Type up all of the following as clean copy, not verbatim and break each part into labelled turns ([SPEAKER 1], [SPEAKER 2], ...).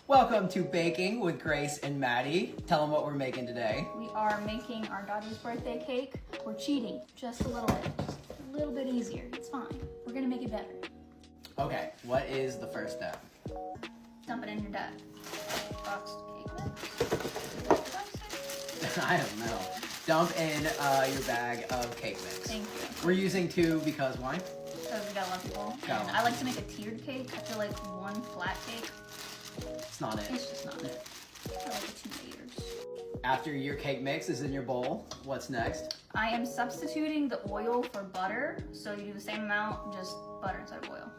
[SPEAKER 1] Welcome to Baking with Grace and Maddie. Tell them what we're making today.
[SPEAKER 2] We are making our daughter's birthday cake. We're cheating just a little bit. Just a little bit easier. It's fine. We're gonna make it better.
[SPEAKER 1] Okay, what is the first step?
[SPEAKER 2] Dump it in your box cake mix.
[SPEAKER 1] I don't know. Dump in your bag of cake mix.
[SPEAKER 2] Thank you.
[SPEAKER 1] We're using 2 because why?
[SPEAKER 2] Because we got a lot of people. And I like to make a tiered cake. I feel like one flat cake,
[SPEAKER 1] It's not it.
[SPEAKER 2] it's just not it. I like the 2 layers.
[SPEAKER 1] After your cake mix is in your bowl, what's next?
[SPEAKER 2] I am substituting the oil for butter. So you do the same amount, just butter instead of oil.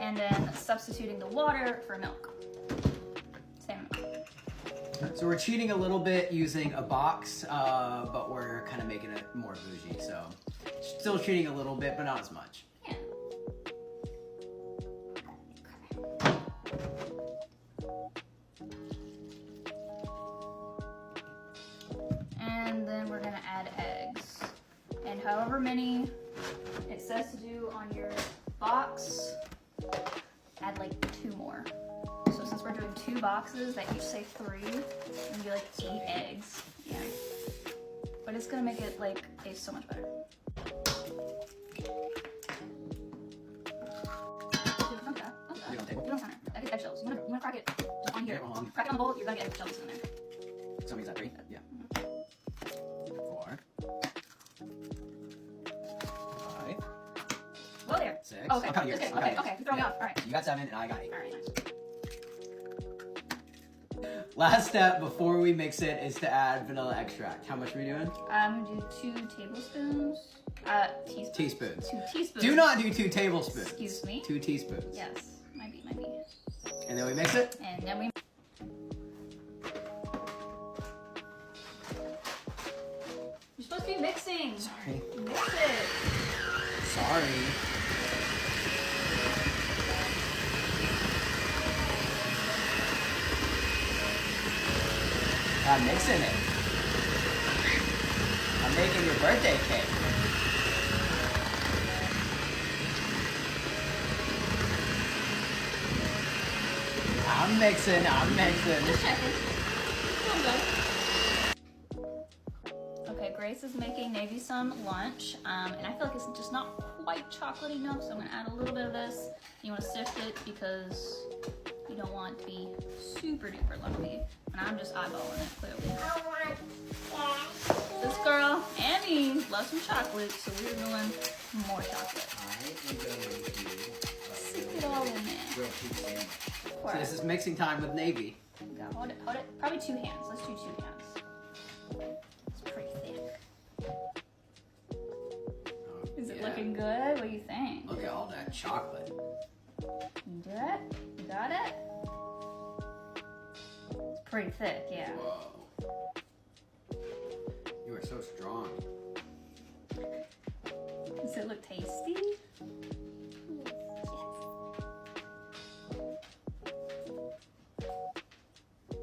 [SPEAKER 2] And then substituting the water for milk. Same amount.
[SPEAKER 1] So we're cheating a little bit using a box, but we're kind of making it more bougie. So still cheating a little bit, but not as much.
[SPEAKER 2] Yeah. And then we're gonna add eggs. And however many it says to do on your box, add like 2 more. So since we're doing 2 boxes that each say 3, and you like 8 eggs. Yeah. But it's gonna make it like taste so much better.
[SPEAKER 1] You don't take it?
[SPEAKER 2] You don't count it. I get eggshells. You wanna crack it just on here.
[SPEAKER 1] Okay, hold on.
[SPEAKER 2] Crack it on the bowl, you're gonna get eggshells in there.
[SPEAKER 1] So means that 3? Yeah. 4. 5.
[SPEAKER 2] Whoa there.
[SPEAKER 1] 6.
[SPEAKER 2] Oh, okay.
[SPEAKER 1] I'm counting
[SPEAKER 2] Just
[SPEAKER 1] yours.
[SPEAKER 2] kidding. Okay, you're throwing me off. All right.
[SPEAKER 1] You got 7 and I got 8.
[SPEAKER 2] All right, nice.
[SPEAKER 1] Last step before we mix it is to add vanilla extract. How much are we doing?
[SPEAKER 2] I'm gonna do 2 tablespoons. Teaspoons.
[SPEAKER 1] Teaspoons.
[SPEAKER 2] 2 teaspoons.
[SPEAKER 1] Do not do 2 tablespoons.
[SPEAKER 2] Excuse me.
[SPEAKER 1] 2 teaspoons.
[SPEAKER 2] Yes. Might be.
[SPEAKER 1] And then we mix it.
[SPEAKER 2] And then we. You're supposed to be mixing.
[SPEAKER 1] Sorry.
[SPEAKER 2] Mix it.
[SPEAKER 1] Sorry. I'm mixing it. I'm making your birthday cake. I'm mixing.
[SPEAKER 2] Just checking. Doing good. Okay, Grace is making Navy some lunch, and I feel like it's just not quite chocolate enough, so I'm gonna add a little bit of this. You wanna sift it because you don't want it to be super duper lumpy, and I'm just eyeballing it clearly. This girl, Annie, loves some chocolate, so we're doing more chocolate. Sift it all in there.
[SPEAKER 1] So this is mixing time with Navy.
[SPEAKER 2] Hold it. Probably 2 hands. Let's do 2 hands. It's pretty thick. Is it looking good? What do you think?
[SPEAKER 1] Look at all that chocolate.
[SPEAKER 2] You do it? You got it? It's pretty thick, yeah.
[SPEAKER 1] Whoa. You are so strong.
[SPEAKER 2] Does it look tasty?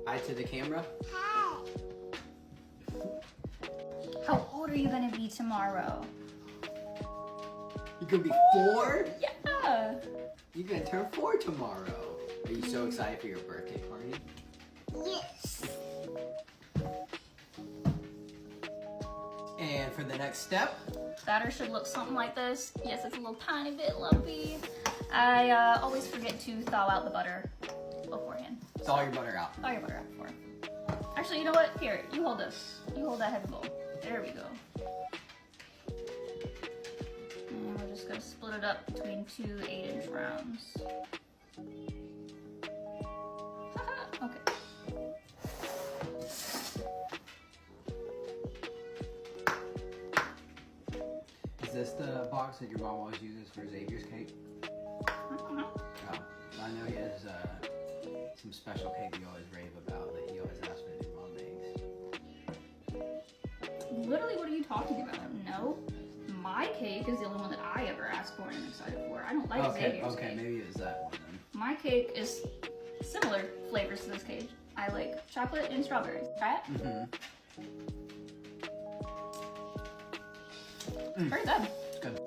[SPEAKER 1] Hi to the camera.
[SPEAKER 2] How old are you gonna be tomorrow?
[SPEAKER 1] You could be 4?
[SPEAKER 2] Yeah.
[SPEAKER 1] You're gonna turn 4 tomorrow. Are you so excited for your birthday party?
[SPEAKER 3] Yes.
[SPEAKER 1] And for the next step,
[SPEAKER 2] Batter should look something like this. Yes, it's a little tiny bit lumpy. I always forget to thaw out the butter beforehand.
[SPEAKER 1] thaw your butter out.
[SPEAKER 2] Thaw your butter out before. Actually, you know what? Here, you hold this. You hold that heavy bowl. There we go. And we're just gonna split it up between 2 8-inch rounds. Okay.
[SPEAKER 1] Is this the box that your mom always uses for Xavier's cake?
[SPEAKER 2] I don't know.
[SPEAKER 1] Oh, I know he has some special cake you always rave about that he always asks me if your mom makes.
[SPEAKER 2] Literally, what are you talking about? No. My cake is the only one that I ever asked for and am excited for. I don't like Xavier's
[SPEAKER 1] Okay,
[SPEAKER 2] cake.
[SPEAKER 1] maybe it was that one then.
[SPEAKER 2] My cake is similar flavors to this cake. I like chocolate and strawberries. Try it? Very good.
[SPEAKER 1] It's good.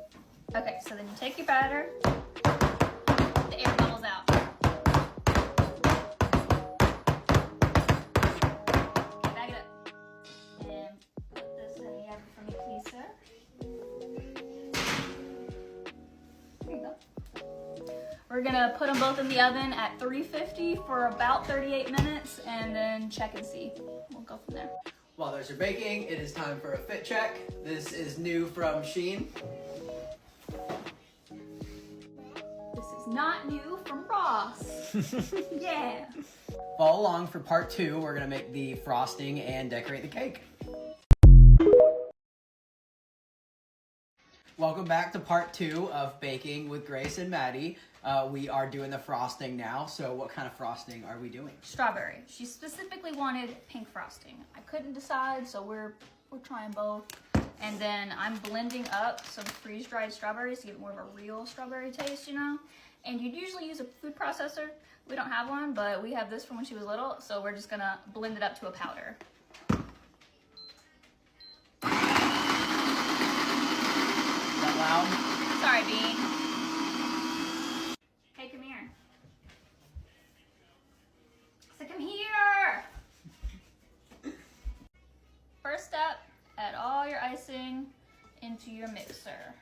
[SPEAKER 2] Okay, so then you take your batter, the air bubbles out. we're gonna put them both in the oven at 350 for about 38 minutes and then check and see. We'll go from there.
[SPEAKER 1] While those are baking, it is time for a fit check. This is new from Shein.
[SPEAKER 2] This is not new from Ross. Yeah.
[SPEAKER 1] Follow along for part 2. We're gonna make the frosting and decorate the cake. Welcome back to part 2 of baking with Grace and Maddie. We are doing the frosting now. So what kind of frosting are we doing?
[SPEAKER 2] Strawberry. She specifically wanted pink frosting. I couldn't decide, so we're trying both. And then I'm blending up some freeze-dried strawberries to give it more of a real strawberry taste, you know? And you'd usually use a food processor. We don't have one, but we have this from when she was little, so we're just gonna blend it up to a powder.
[SPEAKER 1] Loud?
[SPEAKER 2] Sorry, Bean. Hey, come here. So come here. First step, add all your icing into your mixer.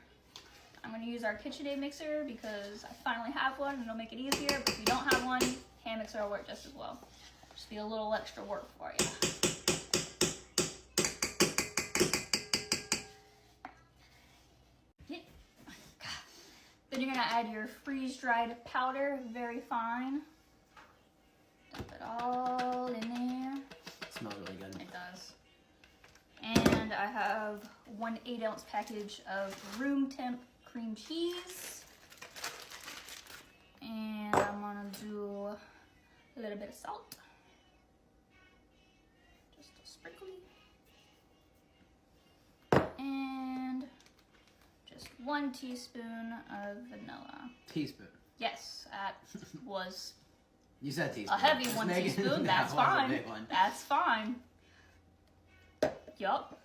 [SPEAKER 2] I'm going to use our KitchenAid mixer because I finally have one and it'll make it easier. But if you don't have one, hand mixer will work just as well. Just be a little extra work for you. Then you're gonna add your freeze-dried powder, very fine. Dump it all in there.
[SPEAKER 1] It smells really good.
[SPEAKER 2] It does. And I have 1 8-ounce package of room temp cream cheese. And I'm gonna do a little bit of salt. Just a sprinkle. And just 1 teaspoon of vanilla.
[SPEAKER 1] Teaspoon.
[SPEAKER 2] Yes, that was
[SPEAKER 1] You said teaspoon.
[SPEAKER 2] a heavy
[SPEAKER 1] Just
[SPEAKER 2] 1
[SPEAKER 1] make it-
[SPEAKER 2] teaspoon.
[SPEAKER 1] that
[SPEAKER 2] That's
[SPEAKER 1] was a
[SPEAKER 2] fine.
[SPEAKER 1] big one.
[SPEAKER 2] That's fine. Yup.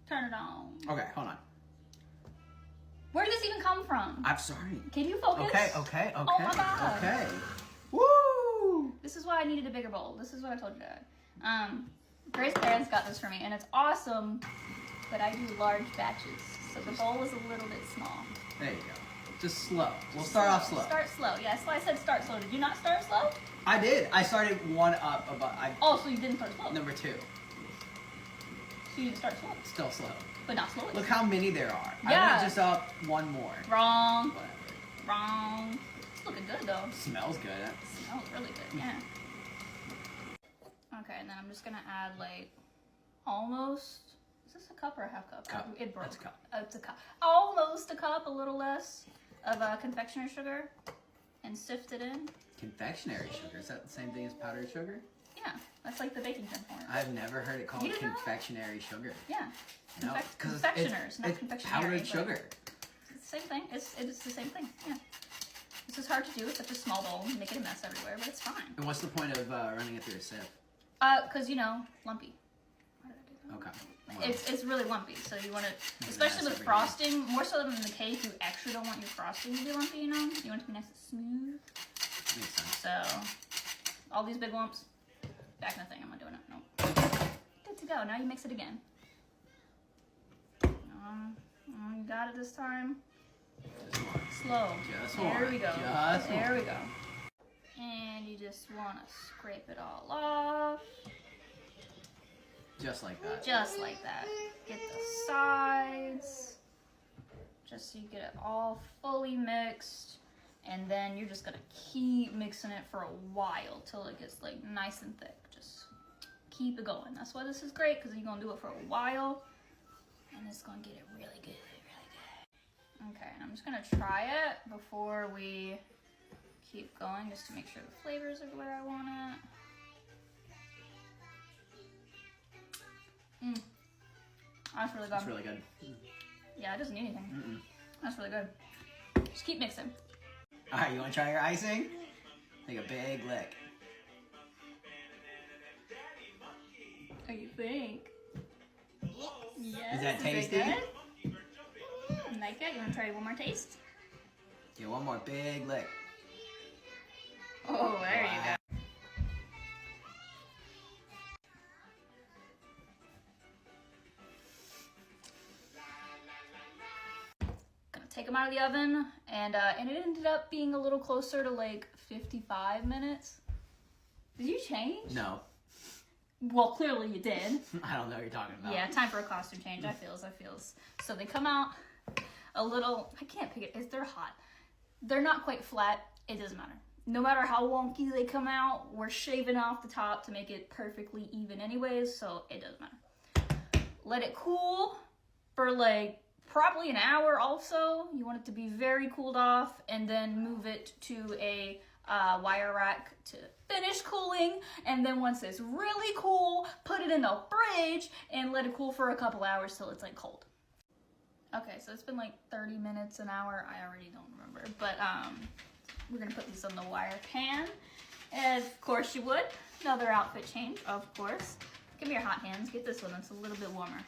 [SPEAKER 2] Turn it on.
[SPEAKER 1] Okay, hold on.
[SPEAKER 2] Where did this even come from?
[SPEAKER 1] I'm sorry.
[SPEAKER 2] Can you focus?
[SPEAKER 1] Okay.
[SPEAKER 2] Oh my God.
[SPEAKER 1] Okay. Woo!
[SPEAKER 2] This is why I needed a bigger bowl. This is what I told you, Dad. Grace's parents got this for me, and it's awesome, but I do large batches, so the bowl is a little bit small.
[SPEAKER 1] There you go. Just slow. We'll start off slow.
[SPEAKER 2] Start slow. Yeah, that's why I said start slow. Did you not start slow?
[SPEAKER 1] I did. I started 1 up above.
[SPEAKER 2] Oh, so you didn't start slow.
[SPEAKER 1] Number 2.
[SPEAKER 2] So you didn't start slow,
[SPEAKER 1] Still slow.
[SPEAKER 2] but not slow.
[SPEAKER 1] Look how many there are. I
[SPEAKER 2] Yeah.
[SPEAKER 1] went just up 1 more.
[SPEAKER 2] Wrong.
[SPEAKER 1] Whatever.
[SPEAKER 2] Wrong. It's looking good though.
[SPEAKER 1] Smells good.
[SPEAKER 2] Smells really good. Yeah. Okay, and then I'm just gonna add like almost. Is this a cup or a half cup?
[SPEAKER 1] Cup.
[SPEAKER 2] It broke.
[SPEAKER 1] That's a cup.
[SPEAKER 2] It's a cup. Almost a cup, a little less of confectioner sugar, and sift it in.
[SPEAKER 1] Confectionery sugar. Is that the same thing as powdered sugar?
[SPEAKER 2] Yeah, that's like the baking term for it.
[SPEAKER 1] I've never heard it called
[SPEAKER 2] You didn't know?
[SPEAKER 1] confectionery sugar.
[SPEAKER 2] Yeah.
[SPEAKER 1] No, because
[SPEAKER 2] Confectioners, not
[SPEAKER 1] it's
[SPEAKER 2] confectionery.
[SPEAKER 1] powdered
[SPEAKER 2] but
[SPEAKER 1] sugar.
[SPEAKER 2] It's the same thing. It's the same thing. Yeah. This is hard to do with such a small bowl, make it a mess everywhere, but it's fine.
[SPEAKER 1] And what's the point of running it through a sieve?
[SPEAKER 2] Cause you know, lumpy. Why did I do that?
[SPEAKER 1] Okay. Well,
[SPEAKER 2] It's really lumpy, so you want to,
[SPEAKER 1] Make a
[SPEAKER 2] especially
[SPEAKER 1] mess
[SPEAKER 2] with
[SPEAKER 1] every
[SPEAKER 2] frosting, more so than the cake, you actually don't want your frosting to be lumpy, you know? You want it to be nice and smooth.
[SPEAKER 1] makes sense.
[SPEAKER 2] So, all these big lumps, back in the thing, I'm not doing it, no. Good to go, now you mix it again. You got it this time.
[SPEAKER 1] Just one.
[SPEAKER 2] Slow.
[SPEAKER 1] Just
[SPEAKER 2] There
[SPEAKER 1] one.
[SPEAKER 2] we go.
[SPEAKER 1] Just
[SPEAKER 2] There
[SPEAKER 1] one.
[SPEAKER 2] we go. And you just want to scrape it all off.
[SPEAKER 1] Just like that.
[SPEAKER 2] Just like that. Get the sides, just so you get it all fully mixed. And then you're just gonna keep mixing it for a while till it gets like nice and thick. Just keep it going. That's why this is great, because you're gonna do it for a while and it's gonna get it really good, really good. Okay, and I'm just gonna try it before we keep going, just to make sure the flavors are where I want it. That's really good.
[SPEAKER 1] That's really good.
[SPEAKER 2] Yeah, it doesn't need anything.
[SPEAKER 1] Mm-mm.
[SPEAKER 2] That's really good. Just keep mixing.
[SPEAKER 1] All right, you want to try your icing? Take a big lick.
[SPEAKER 2] What do you think? Yes.
[SPEAKER 1] Is that tasty?
[SPEAKER 2] It good? You like it? You want to try one more taste?
[SPEAKER 1] Get one more big lick.
[SPEAKER 2] Oh, there you go. Gonna take them out of the oven And it ended up being a little closer to like 55 minutes. Did you change?
[SPEAKER 1] No.
[SPEAKER 2] Well, clearly you did.
[SPEAKER 1] I don't know what you're talking about.
[SPEAKER 2] Yeah, time for a costume change. I feels. So they come out a little, I can't pick it. They're hot. They're not quite flat. It doesn't matter. No matter how wonky they come out, we're shaving off the top to make it perfectly even anyways, so it doesn't matter. Let it cool for like probably an hour also. You want it to be very cooled off, and then move it to a wire rack to finish cooling. And then once it's really cool, put it in the fridge and let it cool for a couple hours till it's like cold. Okay, so it's been like 30 minutes, an hour. I already don't remember, but we're gonna put these on the wire pan, as of course you would. Another outfit change, of course. Give me your hot hands. Get this one. That's a little bit warmer.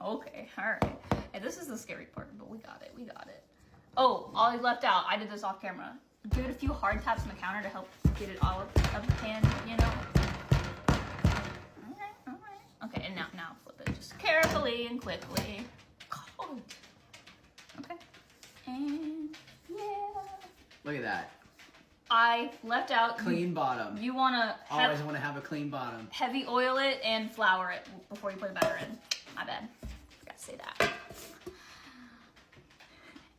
[SPEAKER 2] Okay, all right. And this is the scary part, but we got it. We got it. Oh, all I left out. I did this off camera. Give it a few hard taps on the counter to help get it all of the pan, you know. All right. Okay, and now flip it just carefully and quickly. Oh. Okay. And yeah.
[SPEAKER 1] Look at that.
[SPEAKER 2] I left out
[SPEAKER 1] Clean bottom.
[SPEAKER 2] You wanna
[SPEAKER 1] always want to have a clean bottom.
[SPEAKER 2] Heavy oil it and flour it before you put the batter in. My bad. Forgot to say that.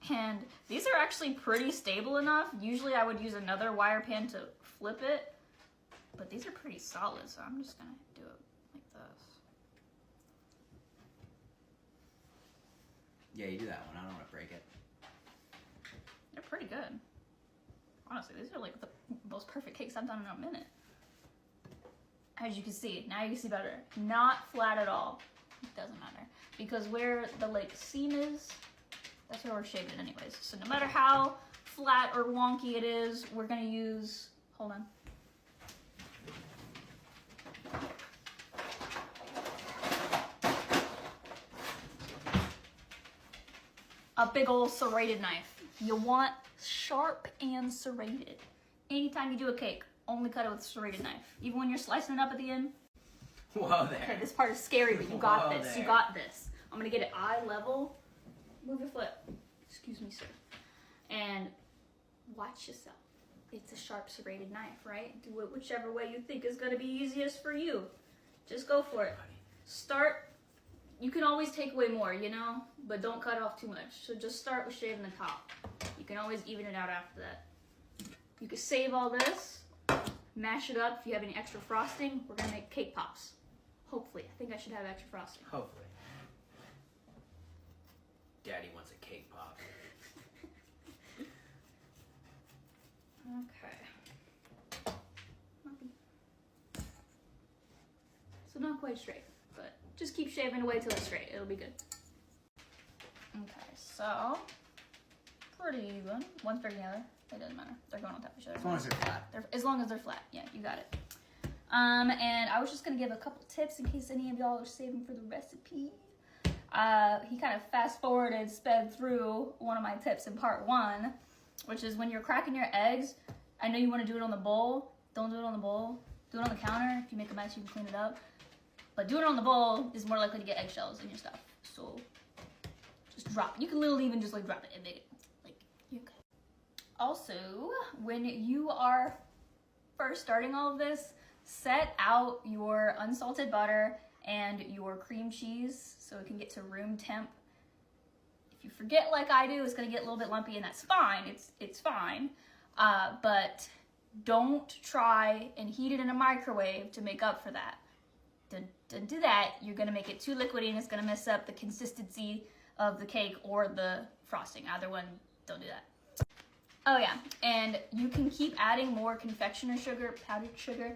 [SPEAKER 2] And these are actually pretty stable enough. Usually I would use another wire pan to flip it, but these are pretty solid, so I'm just gonna do it like this.
[SPEAKER 1] Yeah, you do that one. I don't want to break it.
[SPEAKER 2] They're pretty good. Honestly, these are like the most perfect cakes I've done in a minute. As you can see, now you can see better. Not flat at all. It doesn't matter. Because where the like seam is, that's where we're shaving it anyways. So no matter how flat or wonky it is, we're gonna use, hold on. A big old serrated knife. You want sharp and serrated. Anytime you do a cake, only cut it with a serrated knife. Even when you're slicing it up at the end.
[SPEAKER 1] Whoa there.
[SPEAKER 2] Okay, this part is scary, but you got
[SPEAKER 1] Whoa
[SPEAKER 2] this.
[SPEAKER 1] there.
[SPEAKER 2] You got this. I'm gonna get it eye level. Move your foot. Excuse me, sir. And watch yourself. It's a sharp serrated knife, right? Do it whichever way you think is gonna be easiest for you. Just go for it. Start. You can always take away more, you know, but don't cut off too much. So just start with shaving the top. You can always even it out after that. You can save all this, mash it up. If you have any extra frosting, we're gonna make cake pops. Hopefully. I think I should have extra frosting.
[SPEAKER 1] Hopefully. Daddy wants a cake pop.
[SPEAKER 2] Okay. So not quite straight, but just keep shaving away till it's straight. It'll be good. Okay, so pretty even. One straight together. It doesn't matter. They're going on top of each other.
[SPEAKER 1] As long as they're flat.
[SPEAKER 2] As long as they're flat. Yeah, you got it. And I was just gonna give a couple tips in case any of y'all are saving for the recipe. He kind of fast forwarded, sped through one of my tips in part 1, which is when you're cracking your eggs, I know you want to do it on the bowl. Don't do it on the bowl. Do it on the counter. If you make a mess, you can clean it up. But doing it on the bowl is more likely to get eggshells in your stuff. So just drop it. You can literally even just like drop it and make it. Like, you're good. Also, when you are first starting all of this, set out your unsalted butter and your cream cheese so it can get to room temp. If you forget like I do, it's gonna get a little bit lumpy, and that's fine. It's fine. But don't try and heat it in a microwave to make up for that. To do that, you're gonna make it too liquidy and it's gonna mess up the consistency of the cake or the frosting. Either one, don't do that. Oh yeah, and you can keep adding more confectioner sugar, powdered sugar,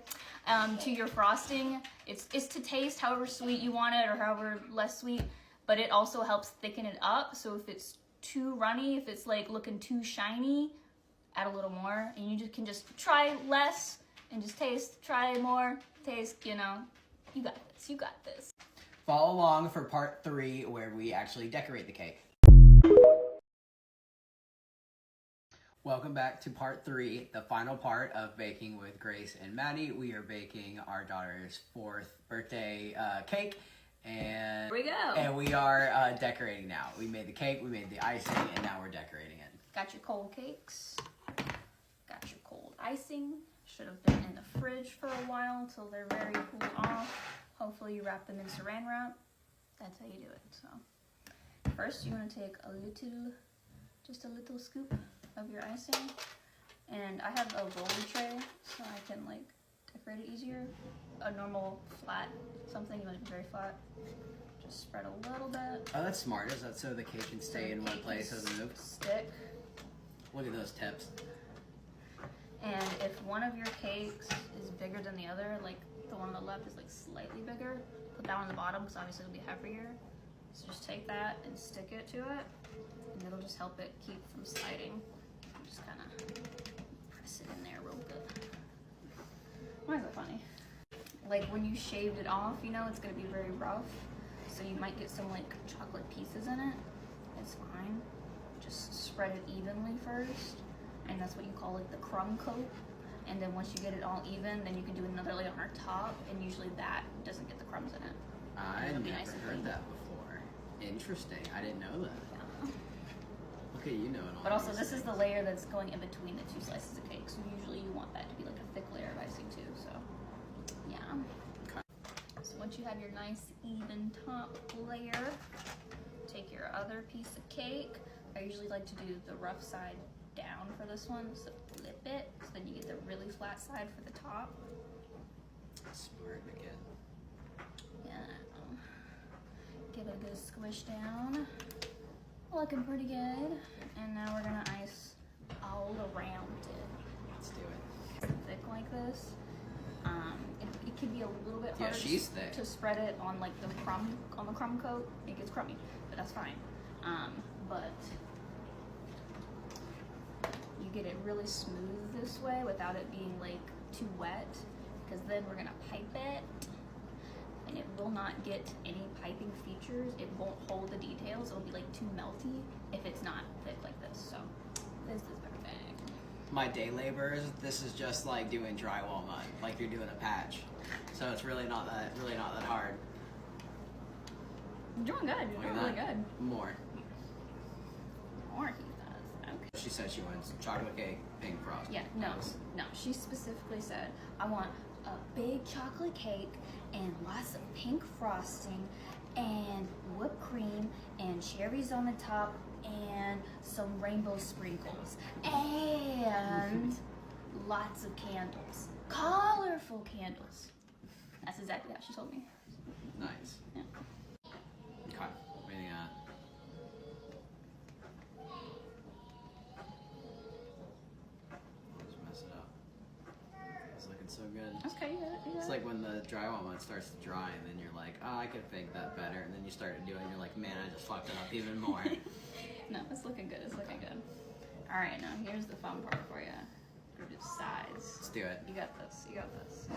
[SPEAKER 2] to your frosting. It's to taste however sweet you want it or however less sweet, but it also helps thicken it up. So if it's too runny, if it's like looking too shiny, add a little more, and you can just try less and just taste, try more, taste, you know. You got this, you got this.
[SPEAKER 1] Follow along for part 3 where we actually decorate the cake. Welcome back to part 3, the final part of baking with Grace and Maddie. We are baking our daughter's 4th birthday cake, And
[SPEAKER 2] Here we go.
[SPEAKER 1] And we are decorating now. We made the cake, we made the icing, and now we're decorating it.
[SPEAKER 2] Got your cold cakes. Got your cold icing. Should have been in the fridge for a while until they're very cooled off. Hopefully you wrap them in saran wrap. That's how you do it. So first you want to take just a little scoop of your icing. And I have a roller tray so I can like decorate it easier. A normal flat something, you want it to be very flat. Just spread a little bit.
[SPEAKER 1] Oh, that's smart. Is that so the cake can stay in one place, doesn't move?
[SPEAKER 2] Stick.
[SPEAKER 1] Look at those tips.
[SPEAKER 2] And if one of your cakes is bigger than the other, like the one on the left is like slightly bigger, put that one on the bottom because obviously it'll be heavier. So just take that and stick it to it, and it'll just help it keep from sliding. Just kind of press it in there real good. Why is that funny? Like when you shaved it off, you know, it's gonna be very rough. So you might get some like chocolate pieces in it. It's fine. Just spread it evenly first. And that's what you call like the crumb coat. And then once you get it all even, then you can do another layer on our top. And usually that doesn't get the crumbs in it.
[SPEAKER 1] I
[SPEAKER 2] It'll
[SPEAKER 1] never
[SPEAKER 2] be nice and
[SPEAKER 1] heard
[SPEAKER 2] clean.
[SPEAKER 1] that before. Interesting. I didn't know that.
[SPEAKER 2] Yeah.
[SPEAKER 1] Look at you knowing all
[SPEAKER 2] But also
[SPEAKER 1] these
[SPEAKER 2] this is
[SPEAKER 1] things.
[SPEAKER 2] the layer that's going in between the two slices of cake. So usually you want that to be like a thick layer of icing too. So yeah.
[SPEAKER 1] Okay.
[SPEAKER 2] So once you have your nice even top layer, take your other piece of cake. I usually like to do the rough side down for this one, so flip it, so then you get the really flat side for the top.
[SPEAKER 1] Smart again.
[SPEAKER 2] Yeah, give it a good squish down. Looking pretty good. And now we're gonna ice all around it.
[SPEAKER 1] Let's do it.
[SPEAKER 2] It's thick like this. It can be a little bit
[SPEAKER 1] Yeah,
[SPEAKER 2] hard
[SPEAKER 1] she's thick.
[SPEAKER 2] to spread it on like the crumb coat. It gets crummy, but that's fine. But you get it really smooth this way without it being like too wet, because then we're gonna pipe it and it will not get any piping features. It won't hold the details. It'll be like too melty if it's not thick like this. So this is perfect.
[SPEAKER 1] My day laborers, this is just like doing drywall mud, like you're doing a patch. So it's really not that hard.
[SPEAKER 2] You're doing good. You're
[SPEAKER 1] Look
[SPEAKER 2] doing
[SPEAKER 1] at
[SPEAKER 2] really
[SPEAKER 1] that.
[SPEAKER 2] good.
[SPEAKER 1] More.
[SPEAKER 2] More he does. Okay.
[SPEAKER 1] She said she wants chocolate cake, pink frosting.
[SPEAKER 2] Yeah, no. She specifically said, I want a big chocolate cake and lots of pink frosting and whipped cream and cherries on the top and some rainbow sprinkles and lots of candles. Colorful candles. That's exactly how she told me.
[SPEAKER 1] Nice.
[SPEAKER 2] Yeah.
[SPEAKER 1] Okay. What do you got? Just mess it up. It's looking so good.
[SPEAKER 2] Okay, you got it. You got
[SPEAKER 1] It's
[SPEAKER 2] it.
[SPEAKER 1] like when the drywall mud starts to dry and then you're like, oh, I could fake that better. And then you start to do it and you're like, man, I just fucked it up even more.
[SPEAKER 2] No, it's looking good. It's looking good. All right, now here's the fun part for you. We're gonna do sides.
[SPEAKER 1] Let's do it.
[SPEAKER 2] You got this. You got this.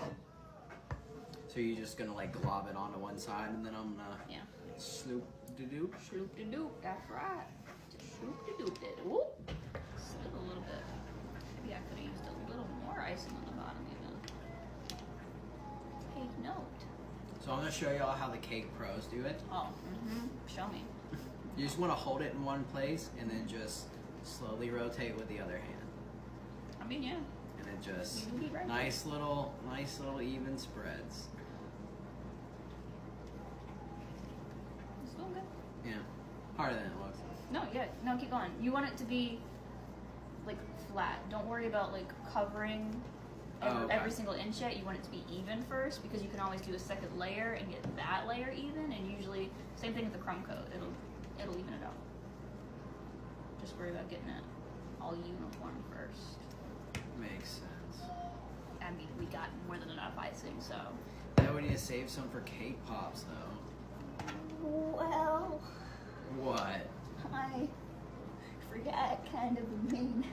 [SPEAKER 1] So you're just gonna like glob it onto one side and then I'm gonna
[SPEAKER 2] Yeah.
[SPEAKER 1] sloop de doop.
[SPEAKER 2] Shoop de doop. That's right. Just shoop de doop it. Ooh. Slip a little bit. Maybe I could have used a little more icing on the bottom even. Take note.
[SPEAKER 1] So I'm gonna show y'all how the cake pros do it.
[SPEAKER 2] Oh. Show me.
[SPEAKER 1] You just want to hold it in one place and then just slowly rotate with the other hand.
[SPEAKER 2] I mean, yeah.
[SPEAKER 1] And it just
[SPEAKER 2] You can be right.
[SPEAKER 1] nice little even spreads.
[SPEAKER 2] It's doing good.
[SPEAKER 1] Yeah, harder than it looks.
[SPEAKER 2] No, yeah. No, keep going. You want it to be like flat. Don't worry about like covering
[SPEAKER 1] Okay.
[SPEAKER 2] every single inch yet. You want it to be even first, because you can always do a second layer and get that layer even. And usually, same thing with the crumb coat. It'll even it out. Just worry about getting it all uniform first.
[SPEAKER 1] Makes sense.
[SPEAKER 2] I mean, we got more than enough icing, so.
[SPEAKER 1] Now we need to save some for cake pops though.
[SPEAKER 2] Well,
[SPEAKER 1] What?
[SPEAKER 2] I forgot kind of the main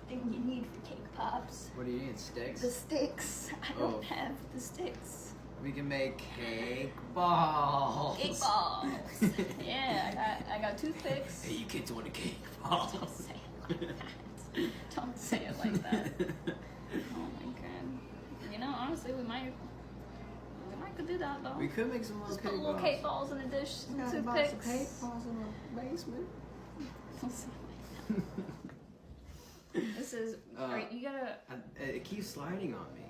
[SPEAKER 2] thing you need for cake pops.
[SPEAKER 1] What do you need? Sticks?
[SPEAKER 2] The sticks. I
[SPEAKER 1] Oh.
[SPEAKER 2] don't have the sticks.
[SPEAKER 1] We can make cake balls.
[SPEAKER 2] Cake balls. Yeah, I got toothpicks.
[SPEAKER 1] Hey, you kids want a cake balls?
[SPEAKER 2] Don't say it like that. Don't say it like that. Oh my god. You know, honestly, we might I could do that though.
[SPEAKER 1] We could make some little
[SPEAKER 2] Just
[SPEAKER 1] cake
[SPEAKER 2] put little
[SPEAKER 1] balls.
[SPEAKER 2] cake balls in a dish, some
[SPEAKER 1] We got a box of
[SPEAKER 2] toothpicks.
[SPEAKER 1] cake balls in the basement.
[SPEAKER 2] This is great. You gotta
[SPEAKER 1] It keeps sliding on me.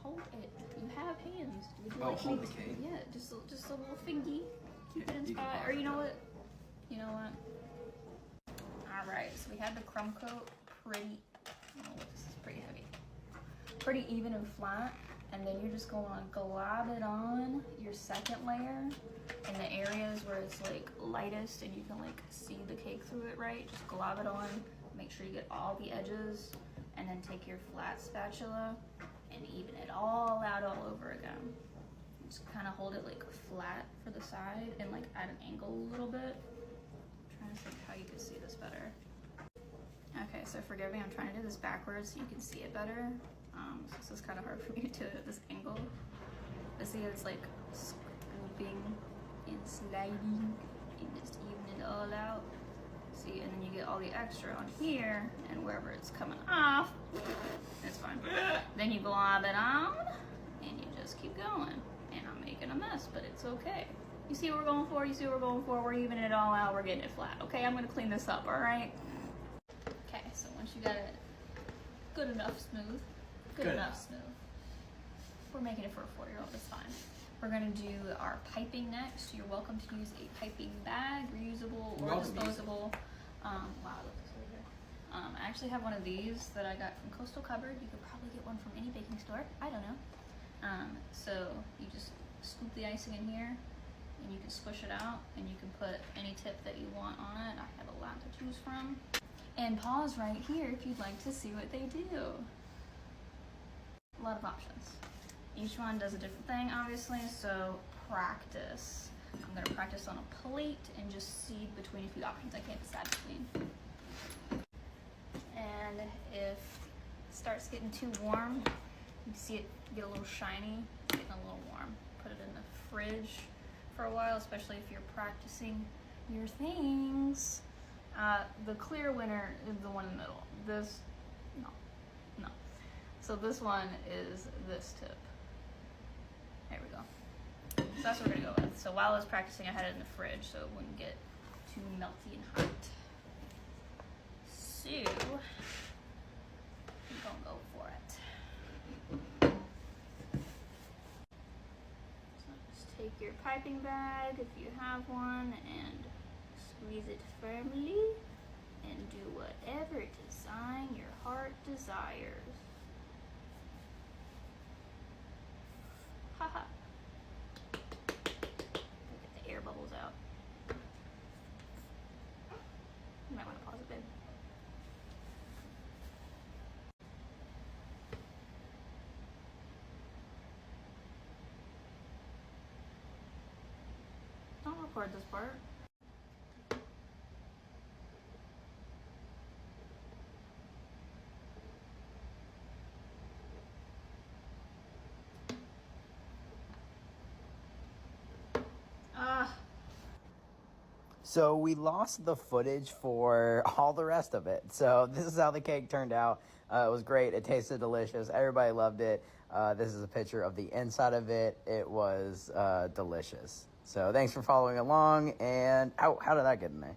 [SPEAKER 2] hold it. You have hands. Would you
[SPEAKER 1] Oh,
[SPEAKER 2] like
[SPEAKER 1] hold
[SPEAKER 2] me
[SPEAKER 1] the
[SPEAKER 2] to-
[SPEAKER 1] cake?
[SPEAKER 2] Yeah, just a little fingy. Keep it in
[SPEAKER 1] You can
[SPEAKER 2] spot.
[SPEAKER 1] pop
[SPEAKER 2] Or you
[SPEAKER 1] it
[SPEAKER 2] know
[SPEAKER 1] up.
[SPEAKER 2] what? You know what? All right. So we have the crumb coat pretty. Oh, this is pretty heavy. Pretty even and flat. And then you're just going to glob it on your second layer in the areas where it's like lightest and you can like see the cake through it right. Just glob it on. Make sure you get all the edges, and then take your flat spatula and even it all out all over again. Just kind of hold it like flat for the side and like at an angle a little bit. I'm trying to think how you could see this better. Okay, so forgive me, I'm trying to do this backwards so you can see it better. So this is kind of hard for me to do it at this angle. But see, it's like scooping and sliding and just even it all out. See, and then you get all the extra on here, and wherever it's coming off, it's fine. Then you glob it on, and you just keep going. And I'm making a mess, but it's okay. You see what we're going for? You see what we're going for? We're evening it all out. We're getting it flat. Okay, I'm gonna clean this up, all right? Okay, so once you got it good enough smooth, good enough smooth. We're making it for a 4-year-old, it's fine. We're gonna do our piping next. You're welcome to use a piping bag, reusable or disposable. Wow, look this over here. I actually have one of these that I got from Coastal Cupboard. You could probably get one from any baking store. I don't know. So you just scoop the icing in here, and you can squish it out, and you can put any tip that you want on it. I have a lot to choose from. And pause right here if you'd like to see what they do. A lot of options. Each one does a different thing, obviously, so practice. I'm gonna practice on a plate and just seed between a few options I can't decide between. And if it starts getting too warm, you see it get a little shiny, it's getting a little warm. Put it in the fridge for a while, especially if you're practicing your things. The clear winner is the one in the middle. This, no. So this one is this tip. There we go. So that's what we're gonna go with. So while I was practicing, I had it in the fridge so it wouldn't get too melty and hot. So, I'm gonna go for it. So just take your piping bag if you have one and squeeze it firmly and do whatever design your heart desires. Haha. Get the air bubbles out. You might want to pause it, babe. Don't record this part.
[SPEAKER 1] So we lost the footage for all the rest of it. So this is how the cake turned out. It was great. It tasted delicious. Everybody loved it. This is a picture of the inside of it. It was delicious. So thanks for following along. And how did that get in there?